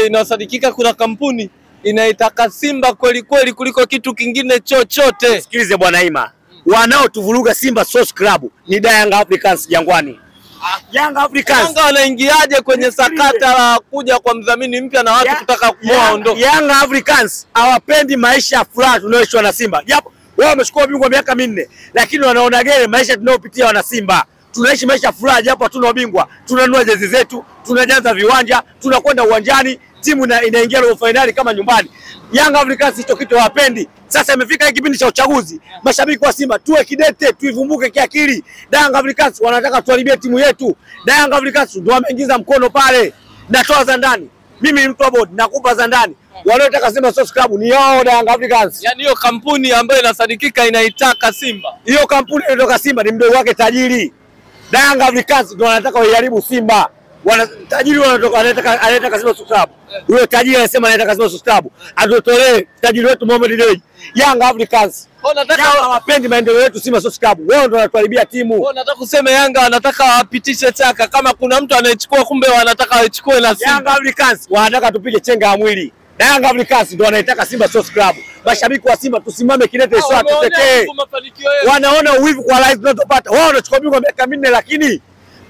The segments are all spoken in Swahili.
Inasadikika kuna kampuni inaitaka Simba kweli kweli kuliko kitu kingine chochote. Sikilize bwana Ima. Wanaotuvuruga Simba Sports Club ni Young Africans Jangwani. Young Africans. Yanga wanaingiaje kwenye sakata la kuja kwa mdhamini mpya na watu kutaka kuondoka? Young Africans hawapendi maisha ya furaha tunayoishi na Simba. Japo wao wamechukua ubingwa miaka 4, lakini wanaona gere maisha tunayopitia wana Simba. Tunaishi maisha furaha japo hatuna ubingwa. Tunanunua jezi zetu, tunajaza viwanja, tunakwenda uwanjani, timu inaingia robo finali kama nyumbani. Young Africans hicho kitu hawapendi. Sasa imefika kipindi cha uchaguzi. Mashabiki wa Simba tuwe kidete, tuivumbuke kiakili. Young Africans wanataka tuharibie timu yetu. Young Africans ndio wameingiza mkono pale. Natoa za ndani. Mimi ni mtu wa board, nakupa za ndani. Wanaotaka Simba Sports Club ni yao Young Africans. Yaani hiyo kampuni ambayo inasadikika inaitaka Simba. Hiyo kampuni inatoka Simba ni mdogo wake tajiri. Young Africans ndio wanataka waiharibu Simba. Tajiri anataka Simba Sports Club. Huyo tajiri anasema anataka Simba Sports Club. Atotolee tajiri wetu Mohamed Dewji. Young Africans. Wanataka hawapendi maendeleo yetu Simba Sports Club. Wao ndio wanatuharibia timu. Nataka kusema Yanga wanataka wapitishe chaka kama kuna mtu anayechukua kumbe wanataka wachukue na Simba. Young Africans wanataka tupige chenga ya mwili. Young Africans ndio wanaitaka Simba Sports Club. Mashabiki wa Simba tusimame kidete sawa tutetee. Wanaona uwivu kwa live tunazopata. Wao wanachukua ubingwa miaka 4 lakini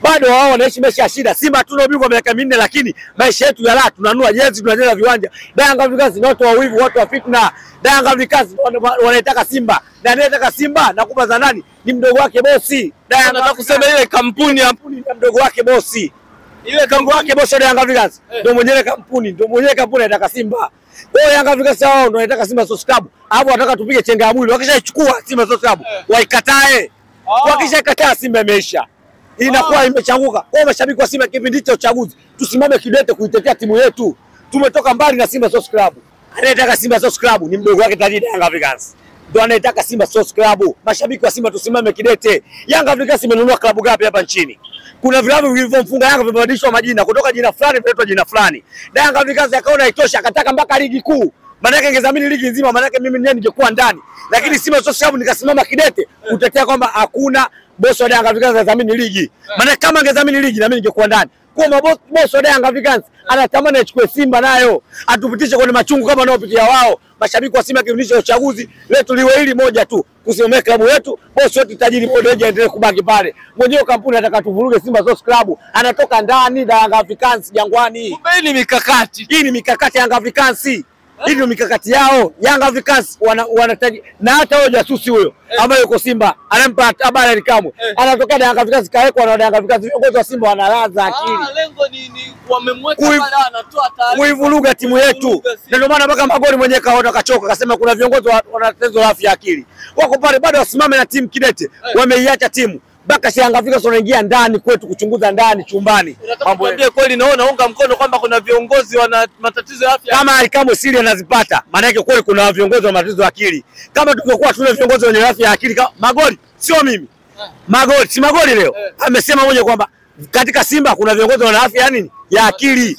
bado wao wanaishi maisha ya shida. Simba hatuna ubingwa miaka 4 lakini maisha yetu ya raha, tunanunua jezi, tunajenga viwanja. Young Africans ni watu wa uwivu, watu wa fitna. Young Africans wanaitaka Simba. Na anayetaka Simba na kupa za nani? Ni mdogo wake bosi. Nataka kusema ile kampuni ya mdogo wake bosi. Ile kampuni wake bosi wa Young Africans ndio mwenyewe kampuni, ndio mwenyewe kampuni anataka Simba. Wao Young Africans wao ndio wanataka Simba Sports Club. Hapo wanataka tupige chenga ya mwili. Wakishachukua Simba Sports Club, waikatae. Wakishakataa Simba imeisha. Inakuwa imechanguka. Kwa mashabiki wa Simba kipindi cha uchaguzi, tusimame kidete kuitetea timu yetu. Tumetoka mbali na Simba Sports Club. Anayetaka Simba Sports Club ni mdogo wake tajiri Young Africans. Ndio anayetaka Simba Sports Club. Mashabiki wa Simba tusimame kidete. Young Africans imenunua klabu gapi hapa nchini? Kuna vilabu vilivyomfunga Yanga vimebadilishwa majina kutoka jina fulani vinaitwa jina fulani. Young Africans akaona haitosha akataka mpaka ligi kuu. Maana yake ingezamini ligi nzima, maana yake mimi ndiye ningekuwa ndani. Lakini Simba Sports Club nikasimama kidete kutetea kwamba hakuna boss wa Young Africans anadhamini ligi. Maana kama angedhamini ligi na mimi ningekuwa ndani. Kwa boss wa Young Africans anatamani achukue Simba nayo, atupitishe kwenye machungu kama wanaopitia wao. Mashabiki wa Simba kirudisha uchaguzi, letu liwe hili moja tu, kusimamia klabu yetu, boss wetu tajiri Mohamed Dewji aendelee kubaki pale. Mwenyewe kampuni anataka tuvuruge Simba Sports Club, anatoka ndani Young Africans Jangwani. Hii ni mikakati. Hii ni mikakati Young Africans. Hii ndio mikakati yao. Young Africans wanataji na hata huyo jasusi huyo ambaye yuko Simba anampa habari Alikamwe. Anatoka Young Africans kaekwa na Young Africans. Viongozi wa Simba wanalaza akili. Lengo ni wamemweka pale anatoa taarifa. Kuivuruga timu yetu. Ndio maana mpaka Magoli mwenyewe kaona kachoka akasema kuna viongozi wana tatizo la afya akili. Wako pale bado wasimame na timu kidete. Wameiacha timu. Mpaka Young Africans wanaingia ndani kwetu kuchunguza ndani chumbani. Mambo ndio kweli naona unga mkono kwamba kuna viongozi wana matatizo ya afya. Kama Alikamwe siri anazipata, maana yake kweli kuna viongozi wa matatizo ya akili. Kama tungekuwa tuna viongozi wenye afya ya akili Magoli, sio mimi. Magoli, si Magoli leo. Amesema mmoja kwamba katika Simba kuna viongozi wana afya nini? Ya akili.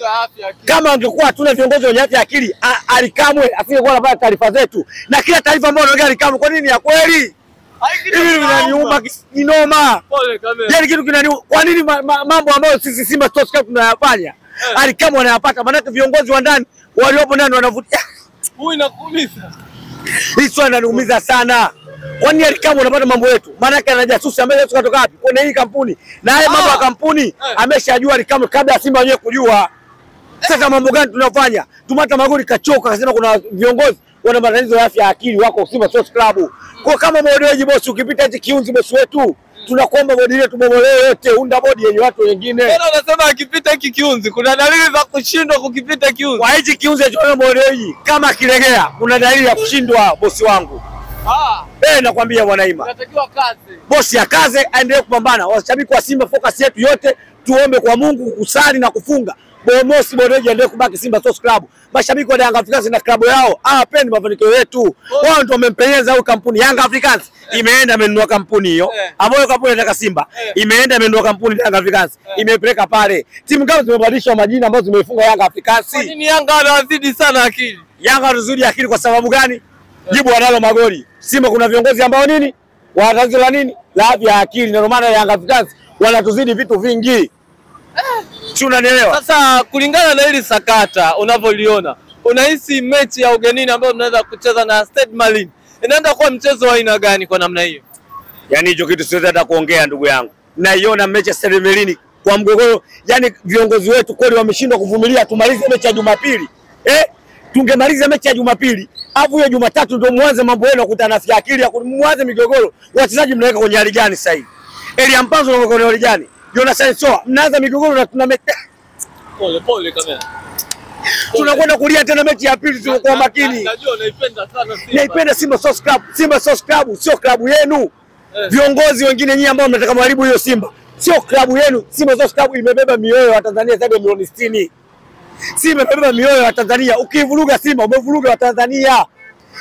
Kama angekuwa tuna viongozi wenye afya ya akili, Alikamwe asingekuwa anapata taarifa zetu. Na kila taarifa ambayo anaongea Alikamwe kwa nini ya kweli? Hivi vinaniuma kinoma. Yaani kitu kinaniuma. Kwa nini mambo ambayo sisi Simba Sports Club tunayafanya? Alikamwe anayapata, maana viongozi wa ndani waliopo ndani wanavutia. Huyu inakuumiza. Hii swali inaniumiza sana. Kwani Alikamwe anapata mambo yetu? Maana yake anajasusi ambaye yetu katoka wapi? Kwenye hii kampuni. Na haya mambo ya kampuni ameshajua Alikamwe kabla ya Simba wenyewe kujua. Sasa mambo gani tunafanya? Tumata Magoli kachoka akasema kuna viongozi wana matatizo ya afya ya akili wako Simba Sports Club. Kwa kama Mohamed Dewji bosi ukipita hichi kiunzi bosi wetu, tunakuomba bodi yetu bomolee yote, unda bodi yenye watu wengine. Bwana unasema akipita hiki kiunzi kuna dalili za kushindwa kukipita kiunzi. Kwa hichi kiunzi cha Mohamed Dewji kama kilegea kuna dalili ya kushindwa bosi wangu. Nakwambia bwana Ima. Inatakiwa kaze. Bosi akaze aendelee kupambana. Washabiki wa Simba focus yetu yote tuombe kwa Mungu kusali na kufunga. Bomosi Mohamed Dewji aendelee kubaki Simba Sports Club. Mashabiki wa Young Africans na klabu yao hawapendi mafanikio yetu. Wao ndio wamempenyeza huyu kampuni Young Africans. Imeenda amenunua kampuni hiyo. Ambayo kampuni inataka Simba. Imeenda amenunua kampuni Young Africans. Imepeleka pale. Timu kama zimebadilisha majina ambazo zimefunga Young Africans. Kwa nini Yanga wanazidi sana akili? Yanga wanazidi akili kwa sababu gani? Jibu wanalo Magoli. Simba kuna viongozi ambao nini? Wanatazila nini? La afya akili. Ndio maana Young Africans wanatuzidi vitu vingi. Si unanielewa? Sasa kulingana na hili sakata unavyoliona, unahisi mechi ya ugenini ambayo mnaweza kucheza na Stade Malien inaenda kuwa mchezo wa aina gani kwa namna hiyo? Yaani hicho kitu siwezi hata kuongea ndugu yangu. Naiona mechi ya Stade Malien kwa mgogoro, yani viongozi wetu kweli wameshindwa kuvumilia. Tumalize mechi ya Jumapili. Tungemaliza mechi ya Jumapili, alafu hiyo Jumatatu ndio muanze mambo yenu kukutana afya akili ya muanze migogoro. Wachezaji mnaweka kwenye hali gani sasa hivi? Elia Mpanzo unaweka kwenye hali gani? Jonas Soa mnaanza migogoro na tuna pole kamera. Tunakwenda kulia tena mechi ya pili, tunakuwa makini. Najua naipenda sana Simba. Naipenda Simba Sports Club. Simba Sports Club sio klabu yenu. Viongozi wengine nyinyi ambao mnataka kuharibu hiyo Simba, sio klabu yenu. Simba Sports Club imebeba mioyo ya Tanzania zaidi ya milioni 60. Simba imebeba mioyo ya Tanzania. Ukivuruga Simba umevuruga wa Tanzania.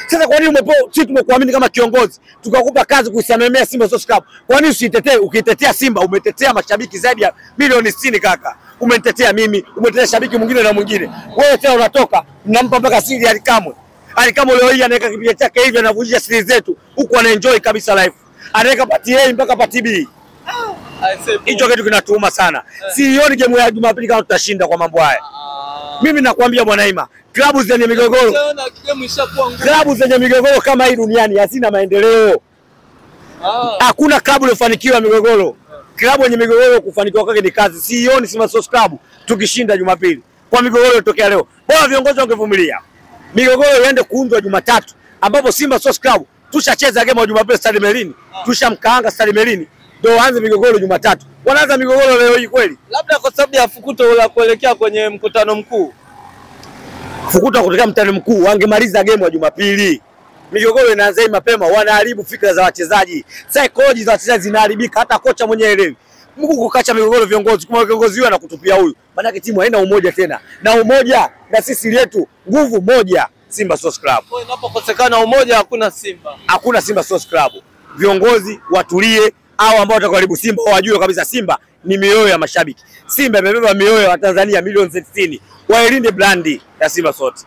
Sasa kwa nini sisi tumekuamini kama kiongozi tukakupa kazi kuisememea Simba Sports Club? Kwa nini usitetee? Ukitetea Simba umetetea mashabiki zaidi ya milioni 60 kaka. Umenitetea mimi, umetetea shabiki mwingine na mwingine. Wewe tena unatoka mnampa mpaka siri Alikamwe. Alikamwe leo hii anaweka kipiga chake hivi anavujisha siri zetu huku anaenjoy kabisa life. Anaweka pati A mpaka pati B. Hicho kitu kinatuuma sana. Sioni game ya Jumapili kama tutashinda kwa mambo haya. Mimi nakwambia bwana Ima, klabu zenye migogoro, klabu zenye migogoro kama hii duniani hazina maendeleo. Hakuna klabu iliyofanikiwa migogoro. Klabu yenye migogoro kufanikiwa kwake ni kazi. Sioni Simba Sports Club tukishinda Jumapili kwa migogoro iliyotokea leo. Bora viongozi wangevumilia. Migogoro iende kuundwa Jumatatu ambapo Simba Sports Club tushacheza game ya Jumapili Stade Malien. Tushamkaanga Stade Malien. Ndio waanze migogoro Jumatatu. Wanaanza migogoro leo hii kweli? Labda kwa sababu ya fukuto la kuelekea kwenye mkutano mkuu. Fukuto kuelekea mkutano mkuu wangemaliza game ya Jumapili. Migogoro inaanza hii mapema, wanaharibu fikra za wachezaji. Psychology za wachezaji zinaharibika, hata kocha mwenyewe elewi. Mungu kukacha migogoro viongozi, kama viongozi wao anakutupia huyu. Maana yake timu haina umoja tena. Na umoja na sisi letu nguvu moja Simba Sports Club. Kwa inapokosekana umoja hakuna Simba. Hakuna Simba Sports Club. Viongozi watulie, hao ambao watakaribu Simba wajue kabisa Simba ni mioyo ya mashabiki. Simba imebeba mioyo ya Tanzania milioni 60. Wailinde brandi ya Simba Sports.